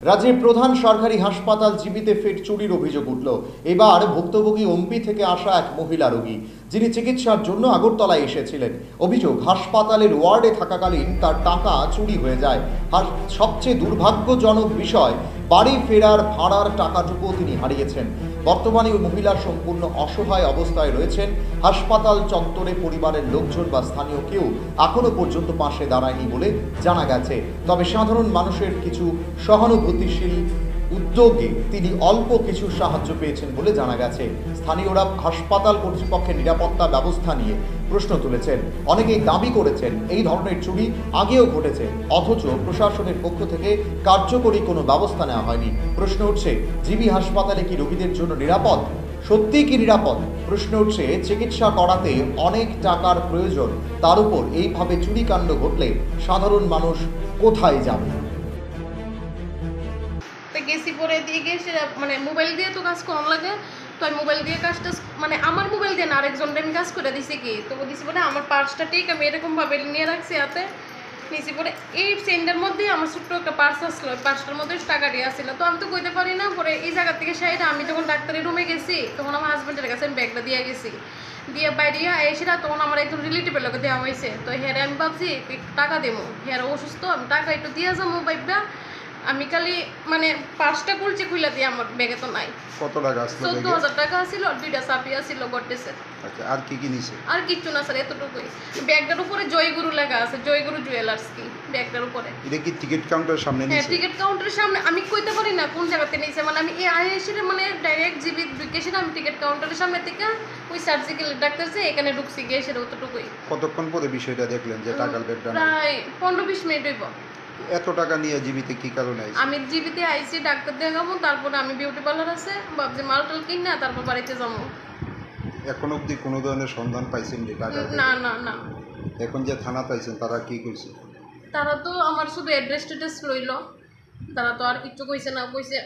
রাজ্যের প্রধান সরকারি হাসপাতাল জিবিতে ফের চুরির অভিযোগ উঠল। এবার ভুক্তভোগী ওমপি থেকে আসা এক মহিলা রোগী, যিনি চিকিৎসার জন্য আগরতলায় এসেছিলেন। অভিযোগ, হাসপাতালের ওয়ার্ডে থাকাকালীন তার টাকা চুরি হয়ে যায়। আর সবচেয়ে দুর্ভাগ্যজনক বিষয়, বাড়ি ফেরার ভাড়ার টাকাটুকুও তিনি হারিয়েছেন। বর্তমানে ওই মহিলা সম্পূর্ণ অসহায় অবস্থায় রয়েছেন। হাসপাতাল চত্বরে পরিবারের লোকজন বা স্থানীয় কেউ এখনো পর্যন্ত পাশে দাঁড়ায়নি বলে জানা গেছে। তবে সাধারণ মানুষের কিছু সহানুভূতিশীল উদ্যোগে তিনি অল্প কিছু সাহায্য পেয়েছেন বলে জানা গেছে। স্থানীয়রা হাসপাতাল কর্তৃপক্ষের নিরাপত্তা ব্যবস্থা নিয়ে প্রশ্ন তুলেছেন। অনেকেই দাবি করেছেন এই ধরনের চুরি আগেও ঘটেছে, অথচ প্রশাসনের পক্ষ থেকে কার্যকরী কোনো ব্যবস্থা নেওয়া হয়নি। প্রশ্ন উঠছে, জিবি হাসপাতালে কি রোগীদের জন্য নিরাপদ? সত্যিই কি নিরাপদ? প্রশ্ন উঠছে, চিকিৎসা করাতে অনেক টাকার প্রয়োজন, তার উপর এইভাবে চুরিকাণ্ড ঘটলে সাধারণ মানুষ কোথায় যাবে? গেছি পরে দিয়ে গেছে, মানে মোবাইল দিয়ে তো কাজ কম লাগে, তো আমি মোবাইল দিয়ে কাজটা, মানে আমার মোবাইল দিয়ে না আরেকজনটা আমি কাজ করে দিছি কি, তো দিছি পরে আমার পার্সটা ঠিক আমি এরকমভাবে নিয়ে রাখছি হাতে নিছি। পরে এই সেন্টার মধ্যে আমার ছোট্ট একটা পার্স আসলো, পার্সটার মধ্যে টাকা দিয়ে আসছিল, তো আমি তো কইতে পারি না। পরে এই জায়গা থেকে সাইডে আমি যখন ডাক্তারের রুমে গেছি, তখন আমার হাজব্যান্ডের কাছে আমি ব্যাগটা দিয়ে গেছি, দিয়ে বাইরে এসে তখন আমার একজন রিলেটিভের লোকে দেওয়া হয়েছে। তো হ্যাঁ আমি ভাবছি টাকা দেবো, হ্যাঁ অসুস্থ, আমি টাকা একটু দিয়ে যাবো ভাইবা। আমি খালি মানে পাঁচটা কুলচে খুলে দিয়ে আমার ব্যাগে তো নাই। কত টাকা আসলো? 14,000 টাকা ছিল, দুইটা চাপি ছিল গডেসের। আচ্ছা, আর কি কি নিছে? আর কিচ্ছু না স্যার, এতটুকুই। ব্যাগটার উপরে জয়গুরু লেখা আছে, জয়গুরু জুয়েলার্স কি ব্যাগটার উপরে। এটা কি টিকিট কাউন্টারের সামনে নিছে? হ্যাঁ, টিকিট কাউন্টারের সামনে। আমি কইতে পারি না কোন জায়গাতে নিছে, মানে আমি এসে মানে ডাইরেক্ট জিবি ঢুকেছি না, আমি টিকিট কাউন্টারের সামনে থেকে ওই সার্জিক্যাল ডাক্তার যে এখানে ঢুকছি গিয়ে সেটা অতটুকুই। কতক্ষণ পরে বিষয়টা দেখলেন যে টাকার ব্যাগটা নাই? প্রায় 15-20 মিনিট হইব। এত টাকা নিয়ে জীবিতে কি কারণে আইছে? আমি জিবিতে আইসি ডাক্তার দেখাবো, তারপরে আমি বিউটি পার্লার আছে ভাবছি মালটাল কিনা তারপর বাড়িতে যাবো। এখন অবধি কোনো ধরনের সন্ধান পাইছেন যে টাকার ব্যাগ? না না না। এখন যে থানা পাইছেন তারা কি কইছে? তারা তো আমার শুধু অ্যাড্রেস টেড্রেস লইল, তারা তো আর কিছু কইছে না। কইছে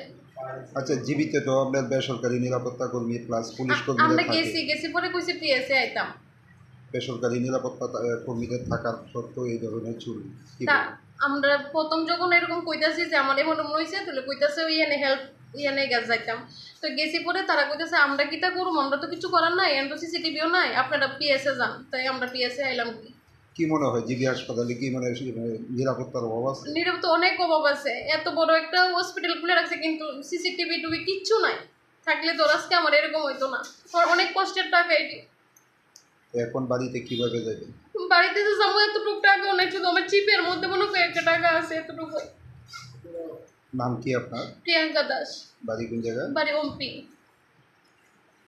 আচ্ছা, জীবিতে তো আপনার বেসরকারি নিরাপত্তা কর্মী প্লাস পুলিশ কর্মী আমরা থাকে। গেছি পরে কইছে পিএসএ আইতাম। বেসরকারি নিরাপত্তা কর্মীদের থাকার সত্ত্বেও এই ধরনের চুরি কি তা বলবেন? আমরা প্রথম যখন এরকম কইতাছি যে আমার এমন মনে হয়েছে, তাহলে কইতাছে ওই এনে হেল্প ইয়ানে গেছ যাইতাম। তো গেছি পরে তারা কইতাছে আমরা কিটা করব, আমরা তো কিছু করার নাই, এন্ড সিসিটিভিও নাই, আপনারা পিএসএ যান। তাই আমরা পিএসএ আইলাম। কি মনে হয় জিবি হাসপাতালে কি মানে নিরাপত্তার অভাব আছে? নিরাপত্তা অনেক অভাব আছে, এত বড় একটা হসপিটাল খুলে রাখছে কিন্তু সিসিটিভি টুবি কিচ্ছু নাই। থাকলে তো আজকে আমার এরকম হইতো না। অনেক কষ্টের টাকা এটি। এখন বাড়িতে কিভাবে যাবে? বাড়িতে যে যাবো এতটুকু টাকা অনেক, শুধু আমার চিপের মধ্যে মনে কয়েকটা টাকা আছে, এতটুকু। নাম কি আপনার? প্রিয়াঙ্কা দাস। বাড়ি কোন জায়গায়? বাড়ি ওমপি।